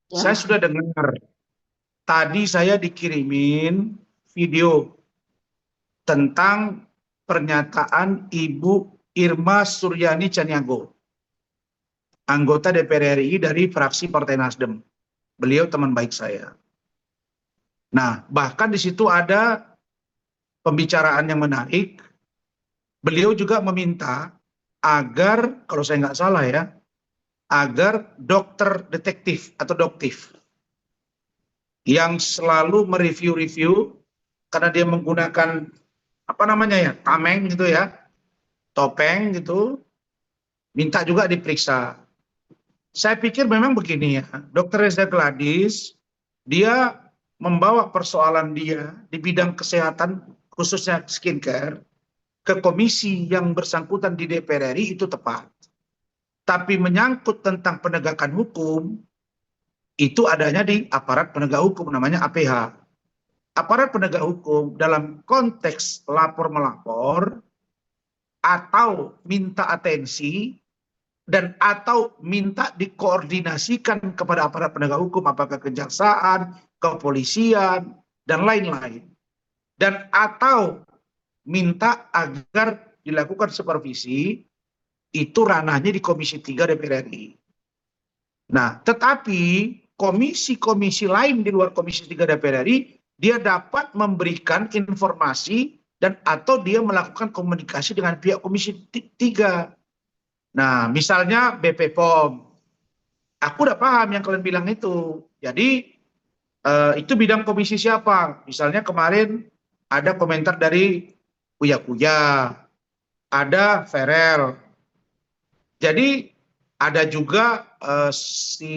Saya Ya, sudah dengar. Tadi saya dikirimin video tentang pernyataan Ibu Irma Suryani Caniago, anggota DPR RI dari fraksi Partai Nasdem. Beliau teman baik saya. Nah, bahkan di situ ada pembicaraan yang menarik. Beliau juga meminta agar, kalau saya nggak salah ya, agar dokter detektif atau doktif yang selalu mereview-review karena dia menggunakan apa namanya ya, tameng gitu ya, topeng gitu, minta juga diperiksa. Saya pikir memang begini ya, Dr. Reza Gladys, dia membawa persoalan dia di bidang kesehatan, khususnya skincare, ke komisi yang bersangkutan di DPR RI itu tepat. Tapi menyangkut tentang penegakan hukum, itu adanya di aparat penegak hukum, namanya APH. Aparat penegak hukum dalam konteks lapor-melapor, atau minta atensi, dan atau minta dikoordinasikan kepada aparat penegak hukum, apakah kejaksaan, kepolisian, dan lain-lain. Dan atau minta agar dilakukan supervisi, itu ranahnya di Komisi 3 DPR RI. Nah, tetapi komisi-komisi lain di luar Komisi 3 DPR RI, dia dapat memberikan informasi dan atau dia melakukan komunikasi dengan pihak Komisi 3. Nah, misalnya BP POM, aku udah paham yang kalian bilang itu. Jadi itu bidang komisi siapa? Misalnya kemarin ada komentar dari Uya Kuya, ada Ferel. Jadi ada juga si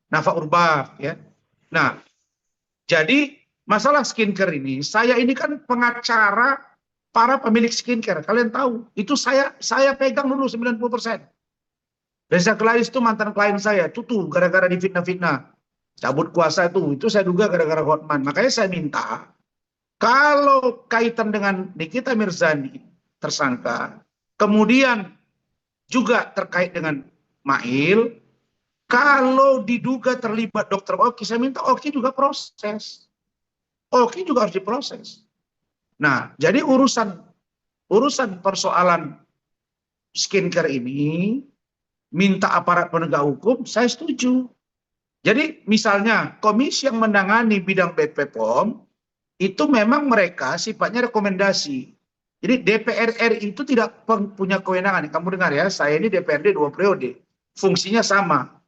Nafa Urbah ya. Nah, jadi masalah skincare ini, saya ini kan pengacara para pemilik skincare. Kalian tahu, itu saya pegang dulu 90%. Reza Gladys itu mantan klien saya, itu tuh gara-gara difitnah-fitnah. Cabut kuasa itu saya duga gara-gara Hotman. Makanya saya minta, kalau kaitan dengan Nikita Mirzani, tersangka, kemudian juga terkait dengan Mail, kalau diduga terlibat Dokter Oki, saya minta Oki juga proses. Oki juga harus diproses. Nah, jadi urusan urusan persoalan skincare ini, minta aparat penegak hukum, saya setuju. Jadi misalnya komisi yang menangani bidang BPOM itu memang mereka sifatnya rekomendasi. Jadi DPR RI itu tidak punya kewenangan. Kamu dengar ya, saya ini DPRD 2 periode. Fungsinya sama.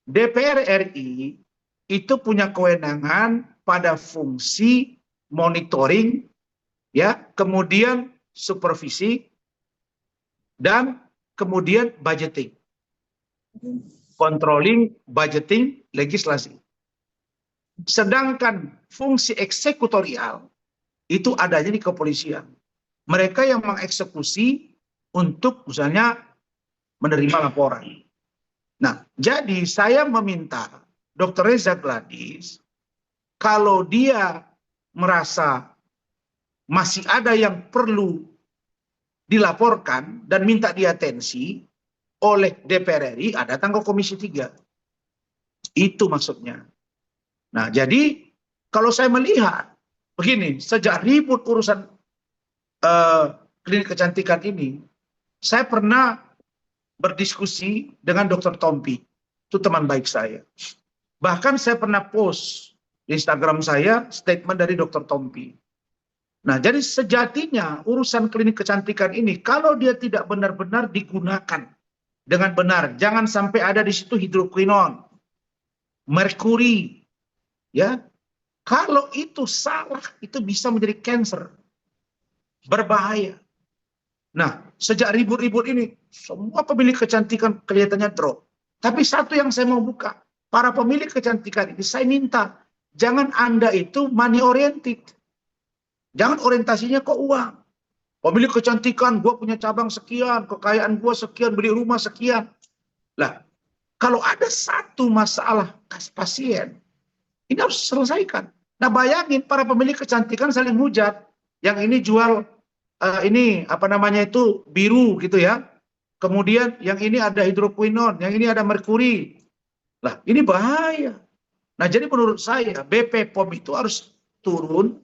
DPR RI itu punya kewenangan pada fungsi monitoring, ya, kemudian supervisi, dan kemudian budgeting. Controlling, budgeting, legislasi. Sedangkan fungsi eksekutorial itu adanya di kepolisian. Mereka yang mengeksekusi untuk misalnya menerima laporan. Nah, jadi saya meminta Dr. Reza Gladys, kalau dia merasa masih ada yang perlu dilaporkan dan minta diatensi oleh DPR RI, datang ke Komisi 3. Itu maksudnya. Nah, jadi kalau saya melihat begini, sejak ribut urusan eh, klinik kecantikan ini, saya pernah berdiskusi dengan Dr. Tompi, itu teman baik saya. Bahkan saya pernah post di Instagram saya statement dari Dr. Tompi. Nah, jadi sejatinya urusan klinik kecantikan ini, kalau dia tidak benar-benar digunakan dengan benar, jangan sampai ada di situ hidroquinon, merkuri, ya. Kalau itu salah, itu bisa menjadi cancer, berbahaya. Nah, sejak ribut-ribut ini, semua pemilik kecantikan kelihatannya drop. Tapi satu yang saya mau buka, para pemilik kecantikan ini, saya minta, jangan Anda itu money oriented. Jangan orientasinya ke uang. Pemilik kecantikan, gue punya cabang sekian, kekayaan gue sekian, beli rumah sekian. Lah, kalau ada satu masalah pasien, ini harus selesaikan. Nah, bayangin para pemilik kecantikan saling hujat. Yang ini jual ini apa namanya itu biru gitu ya. Kemudian yang ini ada hidroquinon, yang ini ada merkuri. Lah, ini bahaya. Nah, jadi menurut saya BP POM itu harus turun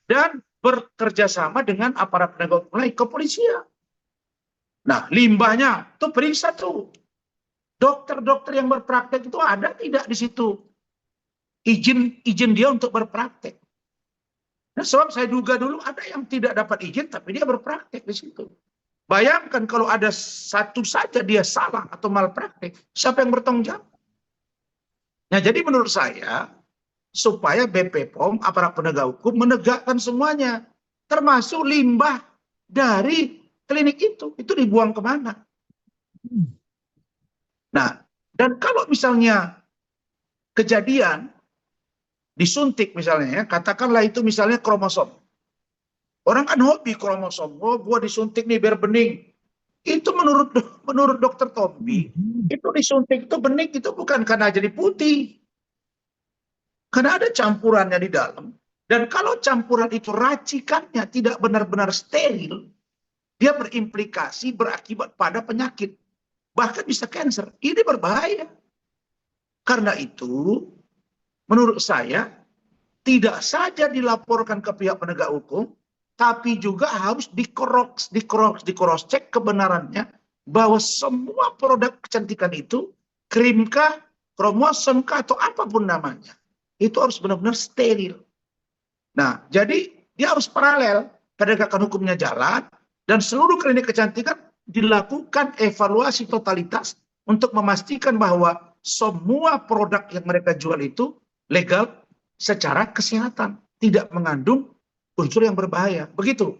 dan bekerja sama dengan aparat penegak hukum lain, kepolisian. Nah, limbahnya tuh periksa tuh. Dokter-dokter yang berpraktek itu ada tidak di situ izin dia untuk berpraktek. Nah, sebab saya duga dulu ada yang tidak dapat izin tapi dia berpraktek di situ. Bayangkan kalau ada satu saja dia salah atau malpraktek, siapa yang bertanggung jawab? Nah, jadi menurut saya supaya BP POM, aparat penegak hukum menegakkan semuanya, termasuk limbah dari klinik itu dibuang kemana? Nah, dan kalau misalnya kejadian disuntik misalnya, ya, katakanlah itu misalnya kromosom. Orang kan hobi kromosom, oh gua disuntik nih biar bening. Itu menurut dokter Tompi, itu disuntik itu bening itu bukan karena jadi putih. Karena ada campurannya di dalam. Dan kalau campuran itu racikannya tidak benar-benar steril, dia berimplikasi berakibat pada penyakit. Bahkan bisa kanker. Ini berbahaya. Karena itu, menurut saya, tidak saja dilaporkan ke pihak penegak hukum, tapi juga harus di-cross check kebenarannya bahwa semua produk kecantikan itu, krim kah, kromosom kah, atau apapun namanya, itu harus benar-benar steril. Nah, jadi dia harus paralel, penegakan hukumnya jalan, dan seluruh klinik kecantikan dilakukan evaluasi totalitas untuk memastikan bahwa semua produk yang mereka jual itu legal secara kesehatan, tidak mengandung unsur yang berbahaya. Begitu.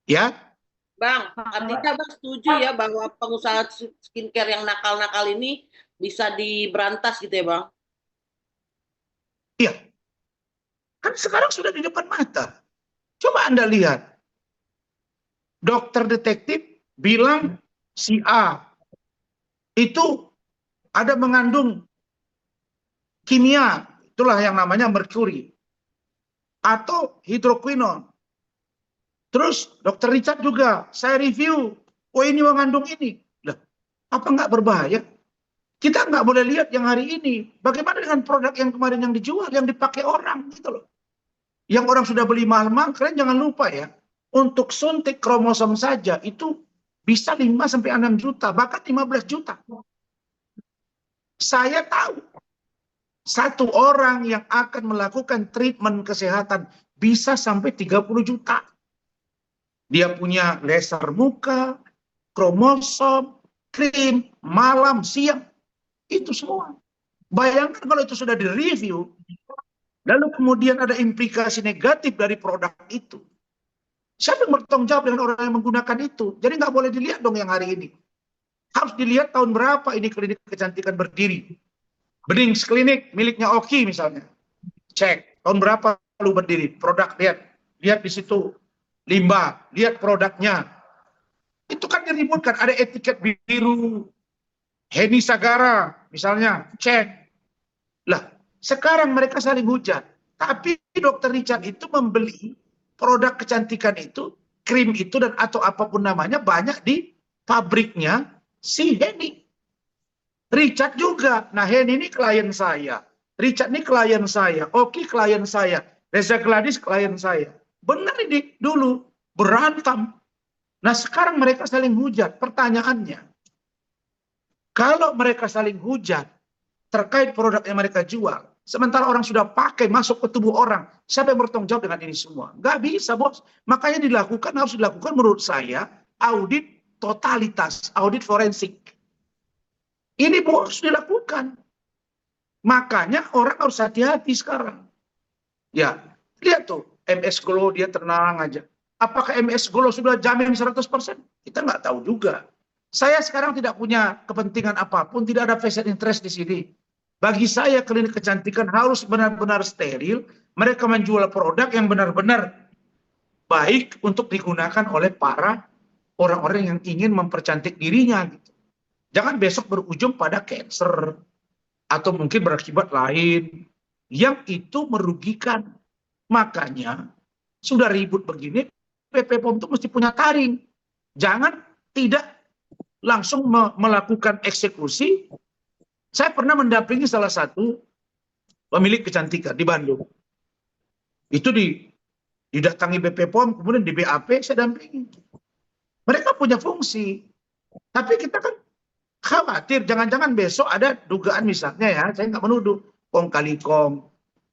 Ya, Bang, artinya Bang setuju ya bahwa pengusaha skincare yang nakal-nakal ini bisa diberantas gitu ya Bang? iya. Kan sekarang sudah di depan mata. Coba Anda lihat. Dokter detektif bilang si A itu ada mengandung kimia, itulah yang namanya merkuri atau hidroquinon. Terus dokter Richard juga, saya review, oh ini mengandung ini. Lah, apa nggak berbahaya? Kita nggak boleh lihat yang hari ini. Bagaimana dengan produk yang kemarin yang dijual, yang dipakai orang gitu loh. Yang orang sudah beli mahal-mahal, kalian jangan lupa ya. Untuk suntik kromosom saja itu bisa 5 sampai 6 juta, bahkan 15 juta. Saya tahu satu orang yang akan melakukan treatment kesehatan bisa sampai 30 juta. Dia punya laser muka, kromosom, krim, malam, siang. Itu semua. Bayangkan kalau itu sudah direview, lalu kemudian ada implikasi negatif dari produk itu. Siapa yang bertanggung jawab dengan orang yang menggunakan itu? Jadi nggak boleh dilihat dong yang hari ini. Harus dilihat tahun berapa ini klinik kecantikan berdiri. Bennings Klinik miliknya Oki misalnya. Cek tahun berapa lu berdiri. Produk lihat di situ limbah, lihat produknya. Itu kan diributkan, ada etiket biru. Heni Sagara misalnya, cek. Lah, sekarang mereka saling hujat. Tapi dokter Richard itu membeli produk kecantikan itu, krim itu dan atau apapun namanya banyak di pabriknya si Heni. Richard juga. Nah, Heni ini klien saya. Richard ini klien saya. Oki klien saya. Reza Gladys klien saya. Benar ini dulu berantem. Nah, sekarang mereka saling hujat. Pertanyaannya, kalau mereka saling hujat terkait produk yang mereka jual, sementara orang sudah pakai masuk ke tubuh orang, siapa yang bertanggung jawab dengan ini semua? Nggak bisa, bos. Makanya harus dilakukan menurut saya audit totalitas, audit forensik. Ini harus dilakukan. Makanya orang harus hati-hati sekarang. Ya, lihat tuh, MS Glow dia tenang aja. Apakah MS Glow sudah jamin 100%? Kita nggak tahu juga. Saya sekarang tidak punya kepentingan apapun, tidak ada vested interest di sini. Bagi saya klinik kecantikan harus benar-benar steril. Mereka menjual produk yang benar-benar baik untuk digunakan oleh para orang-orang yang ingin mempercantik dirinya. Gitu. Jangan besok berujung pada cancer atau mungkin berakibat lain yang itu merugikan. Makanya sudah ribut begini, PP POM itu mesti punya taring. Jangan tidak langsung melakukan eksekusi. Saya pernah mendampingi salah satu pemilik kecantikan di Bandung. Itu didatangi BP POM, kemudian di BAP saya dampingi. Mereka punya fungsi. Tapi kita kan khawatir, jangan-jangan besok ada dugaan misalnya ya, saya nggak menuduh, kong kali kong.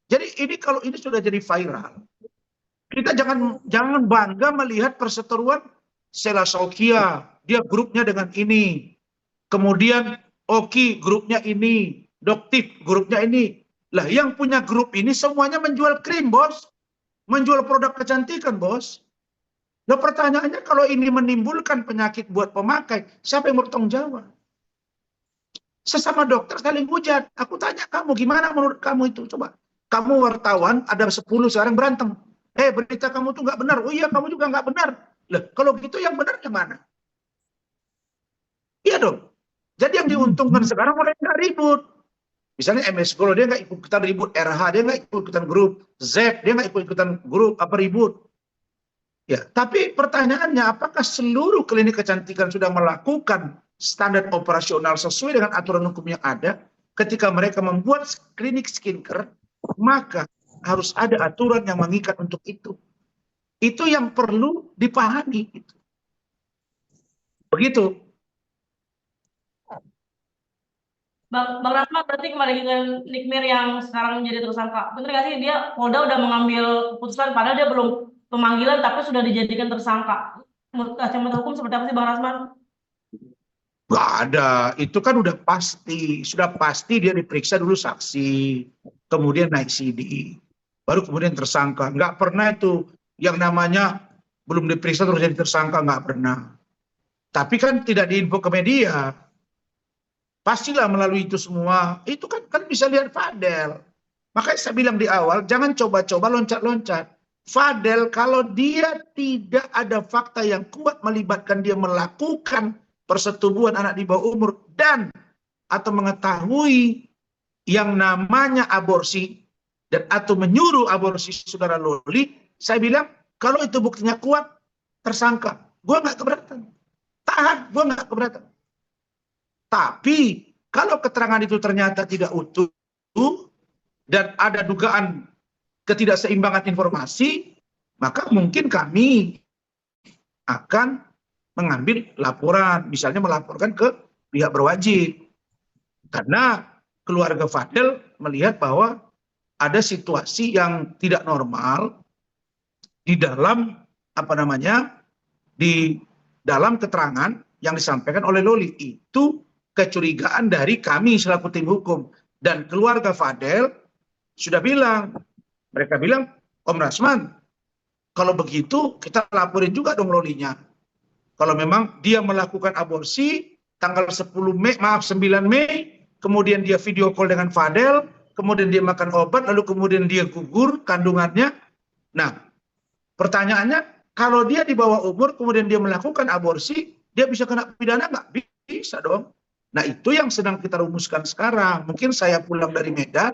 Jadi ini kalau ini sudah jadi viral, kita jangan bangga melihat perseteruan Sela Saukia, dia grupnya dengan ini. Kemudian Oki grupnya ini, Doktif grupnya ini. Lah yang punya grup ini semuanya menjual krim, Bos. Menjual produk kecantikan, Bos. Nah pertanyaannya kalau ini menimbulkan penyakit buat pemakai, siapa yang bertanggung jawab? Sesama dokter saling hujat. Aku tanya kamu, gimana menurut kamu itu? Coba. Kamu wartawan, ada 10 sekarang berantem. Berita kamu tuh nggak benar. Oh iya, kamu juga nggak benar. Lah, kalau gitu yang benar yang mana? Iya dong. Jadi yang diuntungkan sekarang orang nggak ribut. Misalnya MS Golo, dia nggak ikut-ikutan ribut. RH, dia nggak ikut-ikutan grup. Z, dia nggak ikut-ikutan grup apa ribut. Ya, tapi pertanyaannya, apakah seluruh klinik kecantikan sudah melakukan standar operasional sesuai dengan aturan hukum yang ada? Ketika mereka membuat klinik skincare, maka harus ada aturan yang mengikat untuk itu. Itu yang perlu dipahami. Begitu. Bang Rasman, berarti kembali ke Nikmir yang sekarang menjadi tersangka. Benar nggak sih dia Polda udah mengambil keputusan padahal dia belum pemanggilan tapi sudah dijadikan tersangka. Menurut kacamata hukum seperti apa sih Bang Rasman? Gak ada, itu kan udah pasti, sudah pasti dia diperiksa dulu saksi, kemudian naik CD, baru kemudian tersangka. Nggak pernah itu yang namanya belum diperiksa terus jadi tersangka, nggak pernah. Tapi kan tidak diinfo ke media. Pastilah melalui itu semua, itu kan bisa lihat Fadel. Makanya saya bilang di awal, jangan coba-coba loncat-loncat. Fadel kalau dia tidak ada fakta yang kuat melibatkan dia melakukan persetubuhan anak di bawah umur dan atau mengetahui yang namanya aborsi dan atau menyuruh aborsi saudara Loli, saya bilang kalau itu buktinya kuat, tersangka. Gue nggak keberatan. Tahan, gue nggak keberatan. Tapi kalau keterangan itu ternyata tidak utuh dan ada dugaan ketidakseimbangan informasi, maka mungkin kami akan mengambil laporan, misalnya melaporkan ke pihak berwajib. Karena keluarga Fadel melihat bahwa ada situasi yang tidak normal di dalam di dalam keterangan yang disampaikan oleh Loli. Itu kecurigaan dari kami selaku tim hukum dan keluarga Fadel sudah bilang, mereka bilang, Om Rasman, kalau begitu kita laporin juga dong Lolinya. Kalau memang dia melakukan aborsi tanggal 10 Mei, maaf 9 Mei, kemudian dia video call dengan Fadel, kemudian dia makan obat, lalu kemudian dia gugur kandungannya. Nah, pertanyaannya, kalau dia di bawah umur, kemudian dia melakukan aborsi, dia bisa kena pidana nggak? Bisa dong. Nah, itu yang sedang kita rumuskan sekarang. Mungkin saya pulang dari Medan,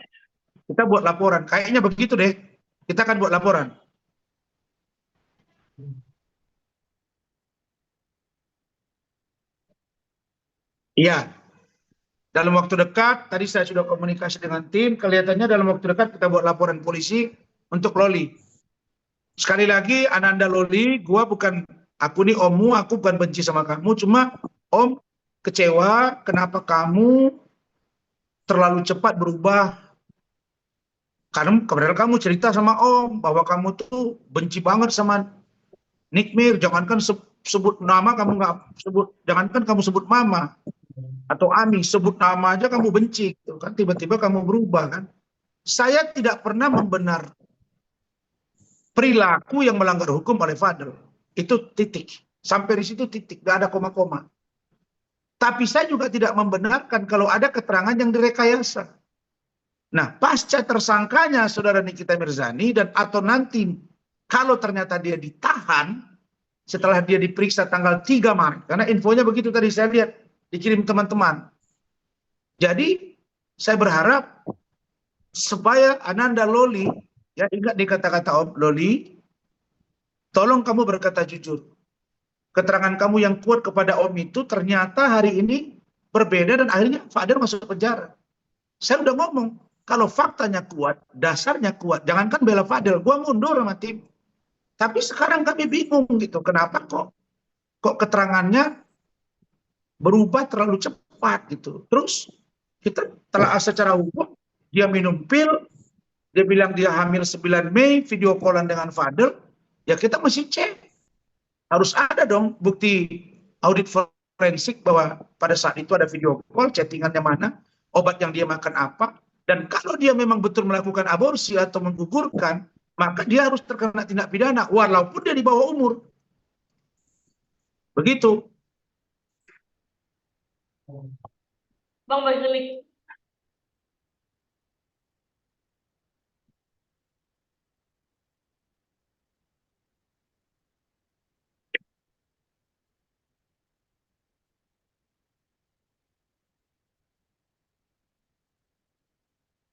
kita buat laporan. Kayaknya begitu deh. Kita akan buat laporan. Iya. Dalam waktu dekat, tadi saya sudah komunikasi dengan tim, kelihatannya dalam waktu dekat kita buat laporan polisi untuk Loli. Sekali lagi, Ananda Loli, aku nih ommu, aku bukan benci sama kamu, cuma om kecewa kenapa kamu terlalu cepat berubah. Karena kemudian kamu cerita sama om bahwa kamu tuh benci banget sama Nikmir, jangankan sebut nama kamu nggak sebut, jangankan kamu sebut mama atau Ami, sebut nama aja kamu benci, gitu kan? Tiba-tiba kamu berubah kan? Saya tidak pernah membenar perilaku yang melanggar hukum oleh Fadel. Itu titik. Sampai di situ titik, nggak ada koma-koma. Tapi saya juga tidak membenarkan kalau ada keterangan yang direkayasa. Nah, pasca tersangkanya saudara Nikita Mirzani dan atau nanti kalau ternyata dia ditahan setelah dia diperiksa tanggal 3 Maret, karena infonya begitu tadi saya lihat dikirim teman-teman. Jadi saya berharap supaya Ananda Loli Ya, ingat di kata-kata Om Loli, tolong kamu berkata jujur. Keterangan kamu yang kuat kepada Om itu ternyata hari ini berbeda dan akhirnya Fadel masuk penjara. Saya udah ngomong, kalau faktanya kuat, dasarnya kuat, jangankan bela Fadel, gua mundur sama tim. Tapi sekarang kami bingung gitu, kenapa kok keterangannya berubah terlalu cepat gitu. Terus kita telah secara hukum, dia minum pil, dia bilang dia hamil 9 Mei, video callan dengan Fadel, ya kita mesti cek. Harus ada dong bukti audit forensik bahwa pada saat itu ada video call, chattingannya mana, obat yang dia makan apa, dan kalau dia memang betul melakukan aborsi atau menggugurkan, maka dia harus terkena tindak pidana, walaupun dia di bawah umur. Begitu. Bang, balik ke mic.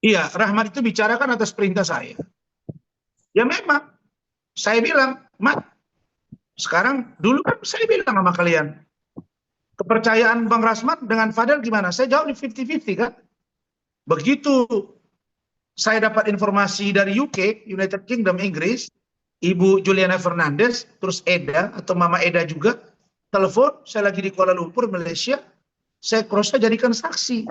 Iya, Rahmat itu bicarakan atas perintah saya. Ya memang, saya bilang, Mat, sekarang dulu kan saya bilang sama kalian, kepercayaan Bang Rasmat dengan Fadel gimana? Saya jawab di 50-50 kan. Begitu saya dapat informasi dari UK, United Kingdom, Inggris, Ibu Juliana Fernandez, terus Eda atau Mama Eda juga, telepon, saya lagi di Kuala Lumpur, Malaysia, saya jadikan saksi.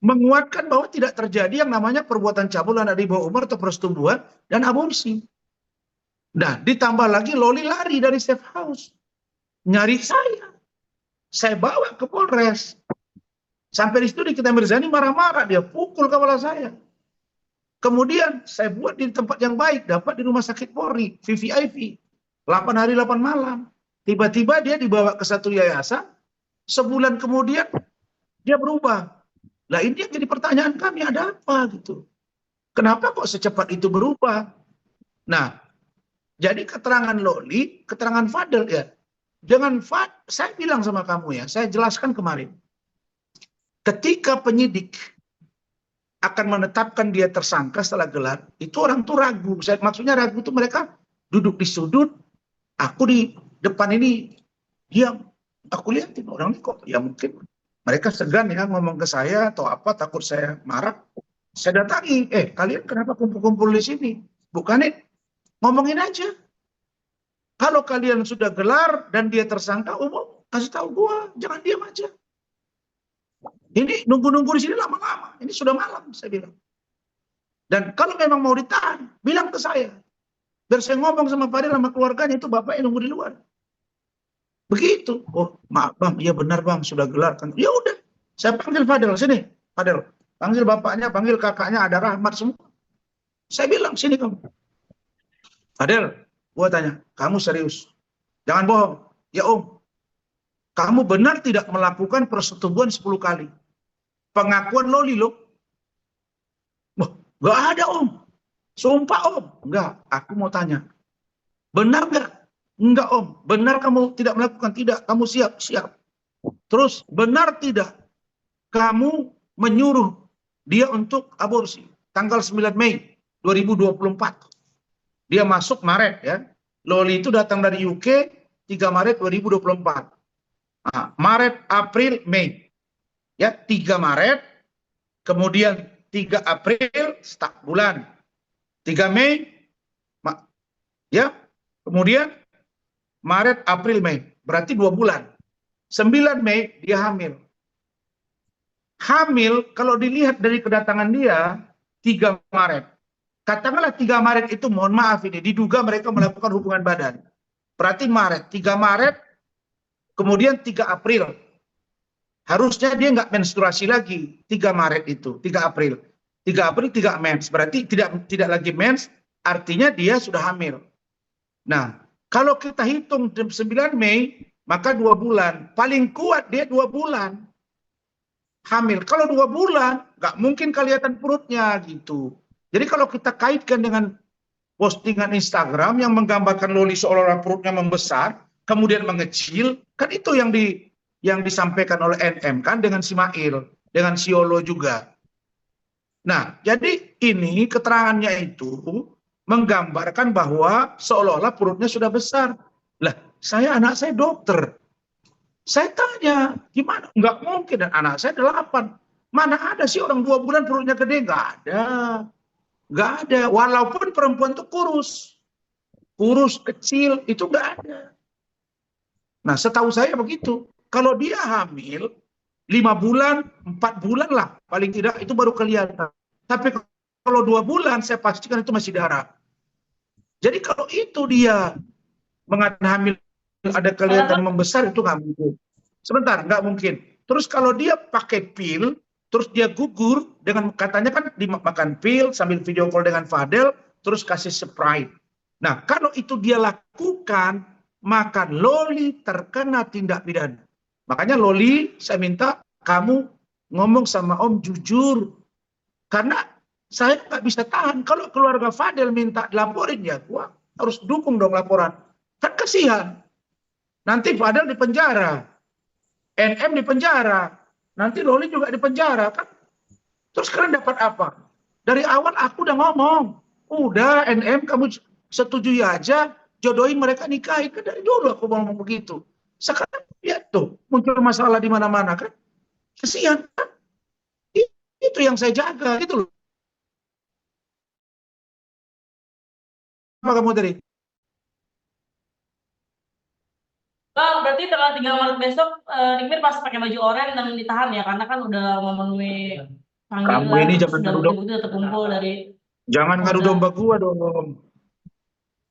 Menguatkan bahwa tidak terjadi yang namanya perbuatan cabul anak di bawah umur atau persetubuhan dan aborsi. Nah, ditambah lagi Loli lari dari safe house. Nyari saya. Saya bawa ke Polres. Sampai di situ Nikita Mirzani marah-marah, dia pukul kepala saya. Kemudian saya buat di tempat yang baik, dapat di rumah sakit Polri, VVIP. 8 hari 8 malam. Tiba-tiba dia dibawa ke satu yayasan, sebulan kemudian dia berubah. Lah ini yang jadi pertanyaan kami, ada apa gitu. Kenapa kok secepat itu berubah? Nah, jadi keterangan Loli, keterangan Fadel ya. Saya bilang sama kamu ya, saya jelaskan kemarin. Ketika penyidik akan menetapkan dia tersangka setelah gelar, itu orang tuh ragu. Maksudnya ragu itu mereka duduk di sudut, aku di depan ini diam. Aku lihatin orang ini kok, ya mungkin mereka segan ya ngomong ke saya atau apa, takut saya marah. Saya datangi, kalian kenapa kumpul-kumpul di sini? Bukannya ngomongin aja. Kalau kalian sudah gelar dan dia tersangka, umum kasih tahu gua, jangan diam aja. Ini nunggu-nunggu di sini lama-lama. Ini sudah malam, saya bilang. Dan kalau memang mau ditahan, bilang ke saya. Biar saya ngomong sama Fadel sama keluarganya, itu bapaknya nunggu di luar. Begitu. Oh, maaf Bang, iya benar Bang, sudah gelar kan. Ya udah, saya panggil Fadel, sini. Fadel, panggil bapaknya, panggil kakaknya, ada Rahmat semua. Saya bilang, sini kamu. Fadel, gua tanya, kamu serius? Jangan bohong. Ya Om, kamu benar tidak melakukan persetubuhan 10 kali? Pengakuan Loli loh. Wah, nggak ada Om. Sumpah Om. Enggak, aku mau tanya. Benar nggak? Enggak Om. Benar kamu tidak melakukan? Tidak. Kamu siap? Siap. Terus benar tidak kamu menyuruh dia untuk aborsi? Tanggal 9 Mei 2024. Dia masuk Maret ya. Loli itu datang dari UK 3 Maret 2024. Nah, Maret, April, Mei. Ya, 3 Maret, kemudian 3 April, setengah bulan. 3 Mei, ya, kemudian Maret, April, Mei. Berarti 2 bulan. 9 Mei, dia hamil. Hamil, kalau dilihat dari kedatangan dia, 3 Maret. Katakanlah 3 Maret itu, mohon maaf ini, diduga mereka melakukan hubungan badan. Berarti Maret, 3 Maret, kemudian 3 April. Harusnya dia nggak menstruasi lagi 3 Maret itu, 3 April. 3 April 3 mens, berarti tidak lagi mens, artinya dia sudah hamil. Nah, kalau kita hitung 9 Mei, maka 2 bulan. Paling kuat dia 2 bulan. Hamil. Kalau 2 bulan, nggak mungkin kelihatan perutnya gitu. Jadi kalau kita kaitkan dengan postingan Instagram yang menggambarkan Loli seolah-olah perutnya membesar, kemudian mengecil, kan itu yang disampaikan oleh NM kan dengan Simail, dengan Siolo juga. Nah, jadi ini keterangannya itu menggambarkan bahwa seolah-olah perutnya sudah besar. Lah, anak saya dokter. Saya tanya, gimana? Nggak mungkin, dan anak saya 8. Mana ada sih orang 2 bulan perutnya gede? Nggak ada. Nggak ada. Walaupun perempuan itu kurus. Kurus, kecil, itu nggak ada. Nah, setahu saya begitu. Kalau dia hamil, 5 bulan, 4 bulan lah, paling tidak itu baru kelihatan. Tapi kalau 2 bulan, saya pastikan itu masih darah. Jadi kalau itu dia mengatakan hamil ada kelihatan membesar, itu nggak mungkin. Sebentar, nggak mungkin. Terus kalau dia pakai pil, terus dia gugur dengan katanya kan dimakan pil sambil video call dengan Fadel, terus kasih Sprite. Nah, kalau itu dia lakukan, maka Loli terkena tindak pidana. Makanya Loli, saya minta kamu ngomong sama Om jujur. Karena saya nggak bisa tahan. Kalau keluarga Fadel minta laporin, ya gua harus dukung dong laporan. Kan kasihan. Nanti Fadel di penjara. NM di penjara. Nanti Loli juga di penjara. Kan? Terus kalian dapat apa? Dari awal aku udah ngomong. Udah NM kamu setujui aja. Jodohin mereka nikahin. Kan dari dulu aku ngomong begitu. Sekarang lihat tuh. Muncul masalah di mana-mana kan. Kasihan kan? Itu yang saya jaga. Gitu loh. Apa kamu tadi? Bang, berarti tanggal 3 Maret besok Nikmir pas pakai baju oranye dan ditahan ya, karena kan udah memenuhi Kamu panggilan, ini terus jangan sudah ngadu bukti-bukti udah terkumpul dari jangan ngadu Polda. domba gua dong.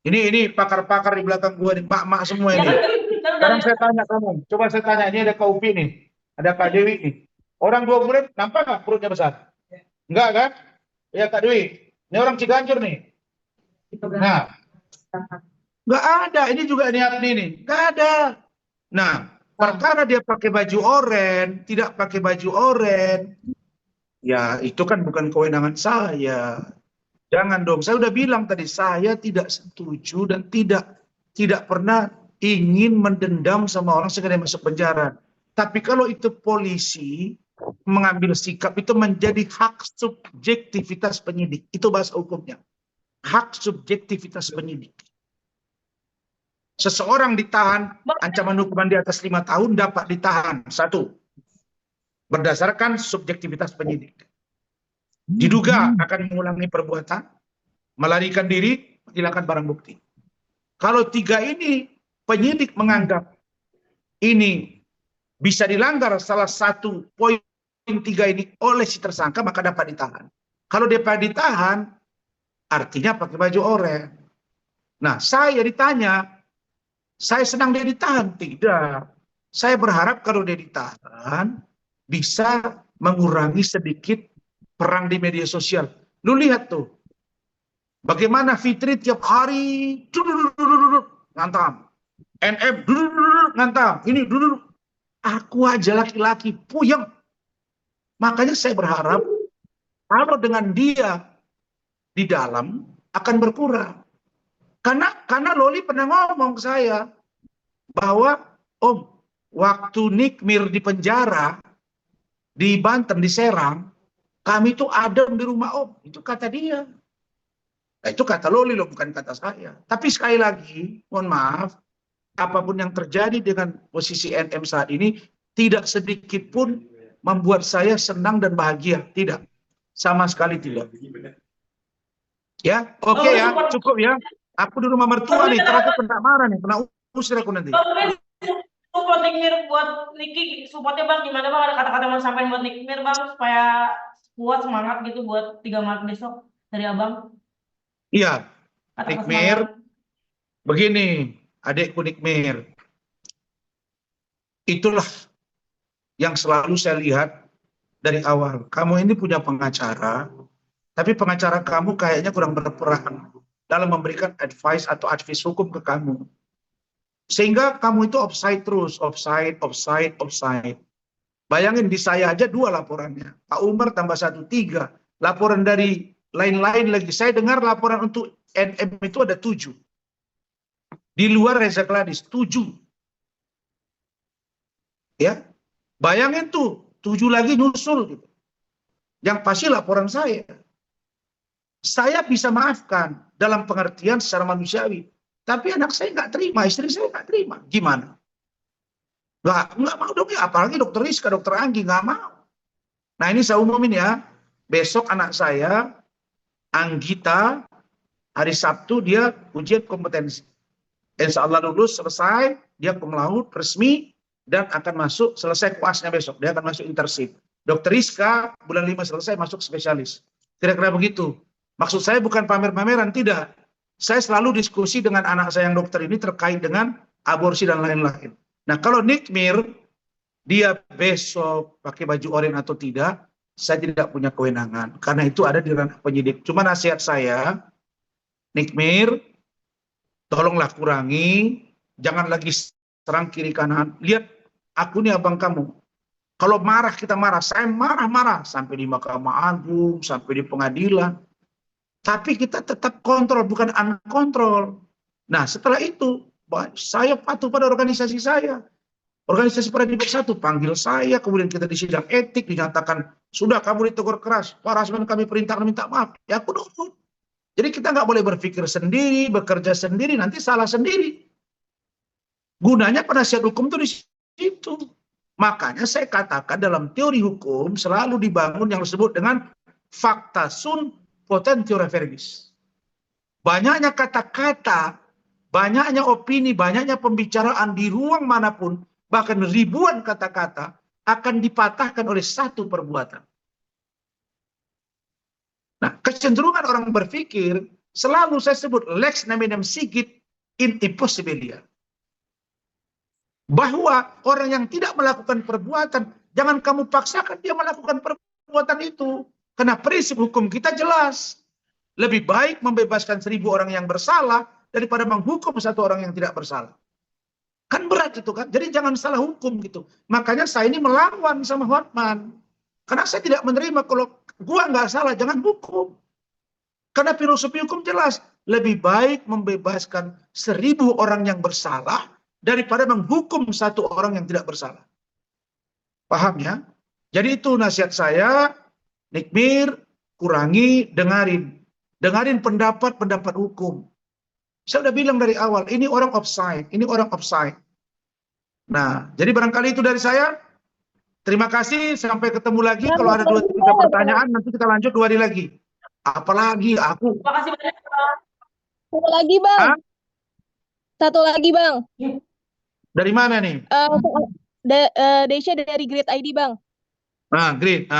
Ini pakar-pakar di belakang gua nih, mak-mak semua Ya ini. kan, kan udah Sekarang saya tanya kamu, coba saya tanya, ini ada Kak Upi nih, ada Kak Dewi nih. Orang 2 bulan nampak nggak perutnya besar? Enggak kan? Ya Kak Dewi, ini orang Ciganjur nih. Nah, nggak ada, ini juga niat nih, nggak ada. Nah, perkara dia pakai baju oren, tidak pakai baju oren, ya itu kan bukan kewenangan saya. Jangan dong, saya udah bilang tadi, saya tidak setuju dan tidak pernah ingin mendendam sama orang sehingga dia masuk penjara. Tapi kalau itu polisi mengambil sikap, itu menjadi hak subjektivitas penyidik. Itu bahasa hukumnya. Hak subjektivitas penyidik. Seseorang ditahan, ancaman hukuman di atas 5 tahun dapat ditahan. 1. Berdasarkan subjektivitas penyidik. Diduga akan mengulangi perbuatan, melarikan diri, menghilangkan barang bukti. Kalau 3 ini penyidik menganggap ini bisa dilanggar salah satu poin 3 ini oleh si tersangka, maka dapat ditahan. Kalau dapat ditahan, artinya pakai baju oranye. Nah, saya ditanya, saya senang dia ditahan? Tidak. Saya berharap kalau dia ditahan, bisa mengurangi sedikit perang di media sosial. Lu lihat tuh, bagaimana Fitri tiap hari ngantam, NM ngantam, ini dulu. Aku aja laki-laki puyeng. Makanya saya berharap kalau dengan dia di dalam akan berkurang. Karena Loli pernah ngomong ke saya bahwa Om, waktu Nikmir di penjara di Banten, di Serang, kami itu adem di rumah Om. Itu kata dia. Nah, itu kata Loli loh, bukan kata saya. Tapi sekali lagi, mohon maaf, apapun yang terjadi dengan posisi NM saat ini, tidak sedikit pun membuat saya senang dan bahagia. Tidak. Sama sekali tidak. Ya, oke ya, cukup ya. Aku di rumah mertua nih, ntar aku kena marah nih, kena usir aku nanti. Support Nikmir buat Niki, supportnya Bang, gimana Bang? Ada kata-kata mau sampaikan buat Nikmir Bang, supaya kuat semangat gitu buat 3 Maret besok dari Abang. Iya, Kata-kata Nikmir, semangat. begini, adikku Nikmir, itulah yang selalu saya lihat dari awal. Kamu ini punya pengacara, tapi pengacara kamu kayaknya kurang berperan dalam memberikan advice atau advice hukum ke kamu. Sehingga kamu itu offside terus, offside. Bayangin di saya aja 2 laporannya. Pak Umar tambah 1, 3. Laporan dari lain-lain lagi. Saya dengar laporan untuk NM itu ada 7. Di luar Reza Gladys, 7. Ya, bayangin tuh, 7 lagi nyusul gitu. Yang pasti laporan saya. Saya bisa maafkan dalam pengertian secara manusiawi. Tapi anak saya nggak terima, istri saya nggak terima. Gimana? Nggak mau dong ya, apalagi dokter Rizka, dokter Anggi, nggak mau. Nah ini saya umumin ya, besok anak saya, Anggita, hari Sabtu dia ujian kompetensi. Insya Allah lulus, selesai, dia cum laude, resmi, dan akan masuk, selesai kuasnya besok, dia akan masuk internship. Dokter Rizka, bulan 5 selesai, masuk spesialis. Kira-kira begitu. Maksud saya bukan pamer-pameran, tidak. Saya selalu diskusi dengan anak saya yang dokter ini terkait dengan aborsi dan lain-lain. Nah kalau Nikmir, dia besok pakai baju oranye atau tidak, saya tidak punya kewenangan. Karena itu ada di ranah penyidik. Cuma nasihat saya, Nikmir, tolonglah kurangi, jangan lagi serang kiri kanan. Lihat, aku nih abang kamu. Kalau marah kita marah, saya marah-marah. Sampai di Mahkamah Agung, sampai di pengadilan. Tapi kita tetap kontrol, bukan unkontrol. Nah setelah itu, saya patuh pada organisasi saya. Organisasi Peradi Bersatu panggil saya, kemudian kita di sidang etik, dinyatakan, sudah kamu ditegur keras, Pak Rasman kami perintahkan minta maaf. Ya aku nurut. Jadi kita nggak boleh berpikir sendiri, bekerja sendiri, nanti salah sendiri. Gunanya penasihat hukum itu di situ. Makanya saya katakan dalam teori hukum selalu dibangun yang disebut dengan fakta sunt potentio reverbis. Banyaknya kata-kata, banyaknya opini, banyaknya pembicaraan di ruang manapun, bahkan ribuan kata-kata akan dipatahkan oleh satu perbuatan. Nah, kecenderungan orang berpikir selalu saya sebut lex neminem sigit in impossibilia. Bahwa orang yang tidak melakukan perbuatan, jangan kamu paksakan dia melakukan perbuatan itu. Karena prinsip hukum kita jelas. Lebih baik membebaskan 1000 orang yang bersalah daripada menghukum satu orang yang tidak bersalah. Kan berat itu kan. Jadi jangan salah hukum gitu. Makanya saya ini melawan sama Hotman. Karena saya tidak menerima kalau gua nggak salah, jangan hukum. Karena filosofi hukum jelas. Lebih baik membebaskan 1000 orang yang bersalah daripada menghukum satu orang yang tidak bersalah. Paham ya? Jadi itu nasihat saya, Nikmir, kurangi, dengarin. Dengarin pendapat-pendapat hukum. Saya udah bilang dari awal, ini orang offside, ini orang offside. Nah, jadi barangkali itu dari saya. Terima kasih, sampai ketemu lagi. Kalau ada 2-3 pertanyaan, nanti kita lanjut 2 hari lagi. Apalagi aku. Terima kasih banyak, Bang. Satu lagi, Bang. Hah? Satu lagi, Bang. Dari mana nih? Desya dari Grid ID, Bang. Nah, great.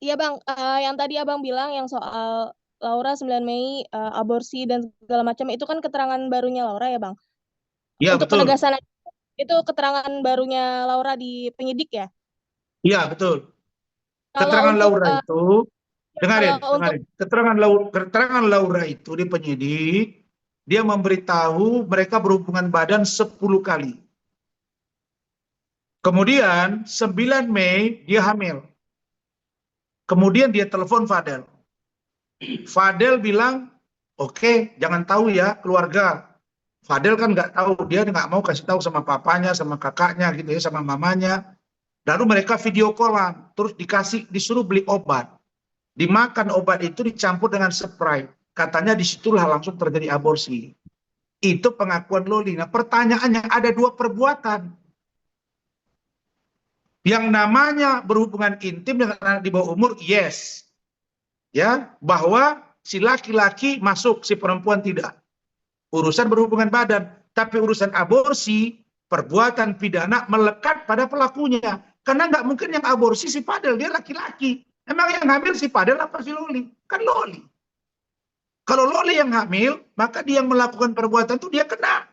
Iya, Bang. Yang tadi Abang bilang yang soal Laura 9 Mei, aborsi dan segala macam, itu kan keterangan barunya Laura ya, Bang? Iya, Untuk betul. penegasan itu keterangan barunya Laura di penyidik ya? Iya, betul. Kalau Keterangan untuk, Laura itu, dengarin. untuk Keterangan Laura itu di penyidik, dia memberitahu mereka berhubungan badan 10 kali. Kemudian 9 Mei dia hamil. Kemudian dia telepon Fadel. Fadel bilang, oke, jangan tahu ya keluarga. Fadel kan nggak tahu, dia nggak mau kasih tahu sama papanya, sama kakaknya gitu ya, sama mamanya. Lalu mereka video callan, terus disuruh beli obat. Dimakan obat itu dicampur dengan Sprite. Katanya disitulah langsung terjadi aborsi. Itu pengakuan Loli. Nah pertanyaannya, ada 2 perbuatan. Yang namanya berhubungan intim dengan anak di bawah umur, yes. Ya, bahwa si laki-laki masuk, si perempuan tidak. Urusan berhubungan badan. Tapi urusan aborsi, perbuatan pidana melekat pada pelakunya. Karena nggak mungkin yang aborsi si Fadel, dia laki-laki. Emang yang hamil si Fadel apa si Loli? Kan Loli. Kalau Loli yang hamil, maka dia yang melakukan perbuatan itu dia kena.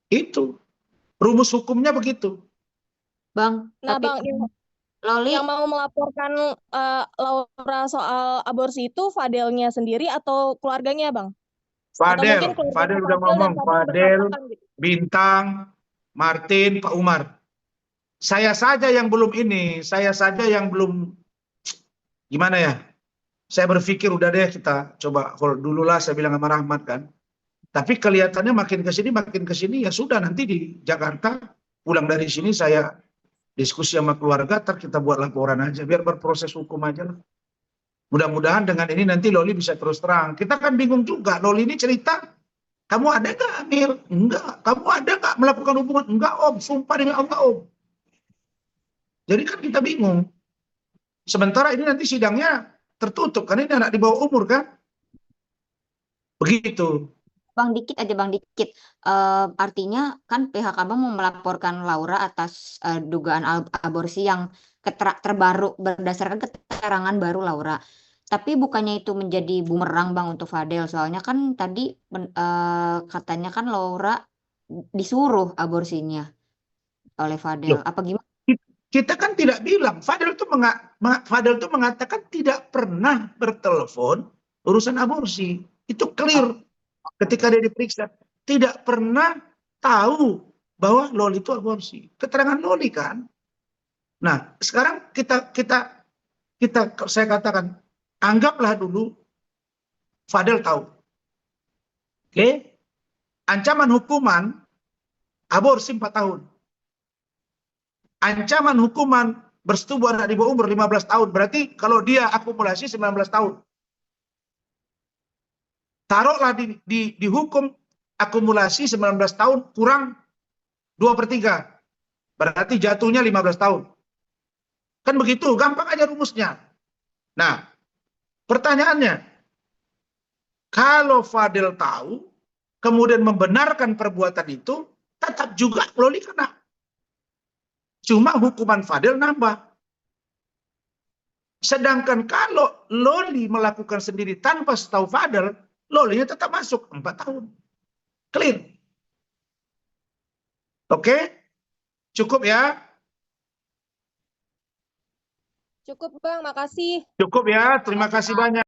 Itu. Rumus hukumnya begitu. Bang, Nah, tapi Bang, Loli, yang mau melaporkan Laura soal aborsi itu Fadelnya sendiri atau keluarganya, Bang? Atau mungkin keluarga Fadel udah Fadel dan ngomong, Fadel, bersangkutan gitu. Bintang, Martin, Pak Umar. Saya saja yang belum ini, saya saja yang belum, gimana ya, saya berpikir udah deh kita coba hold dulu lah, saya bilang sama Rahmat kan. Tapi kelihatannya makin ke sini, ya sudah nanti di Jakarta, pulang dari sini saya diskusi sama keluarga, ntar kita buat laporan aja, biar berproses hukum aja lah. Mudah-mudahan dengan ini nanti Loli bisa terus terang. Kita kan bingung juga. Loli ini cerita, kamu ada nggak Amir? Enggak. Kamu ada nggak melakukan hubungan? Enggak Om, sumpah dengan Allah Om. Jadi kan kita bingung. Sementara ini nanti sidangnya tertutup, karena ini anak di bawah umur kan? Begitu. Bang, dikit aja Bang, dikit. Artinya kan pihak Abang mau melaporkan Laura atas dugaan aborsi yang terbaru berdasarkan keterangan baru Laura. Tapi bukannya itu menjadi bumerang Bang untuk Fadel, soalnya kan tadi katanya kan Laura disuruh aborsinya oleh Fadel. Loh, Apa gimana? kita kan tidak bilang. Fadel itu mengatakan tidak pernah bertelepon urusan aborsi. Itu clear ketika dia diperiksa. Tidak pernah tahu bahwa Loli itu aborsi. Keterangan Loli kan. Nah, sekarang saya katakan, anggaplah dulu Fadel tahu. Oke? Ancaman hukuman aborsi 4 tahun. Ancaman hukuman bersetubuh anak di bawah umur 15 tahun. Berarti kalau dia akumulasi 19 tahun. Taruhlah dihukum akumulasi 19 tahun kurang 2/3. Berarti jatuhnya 15 tahun. Kan begitu, gampang aja rumusnya. Nah, pertanyaannya, kalau Fadel tahu, kemudian membenarkan perbuatan itu, tetap juga Loli kena. Cuma hukuman Fadel nambah. Sedangkan kalau Loli melakukan sendiri tanpa setahu Fadel, Lolinya tetap masuk 4 tahun. Clear. Oke? Cukup ya? Cukup Bang, makasih. Cukup ya. Terima kasih banyak.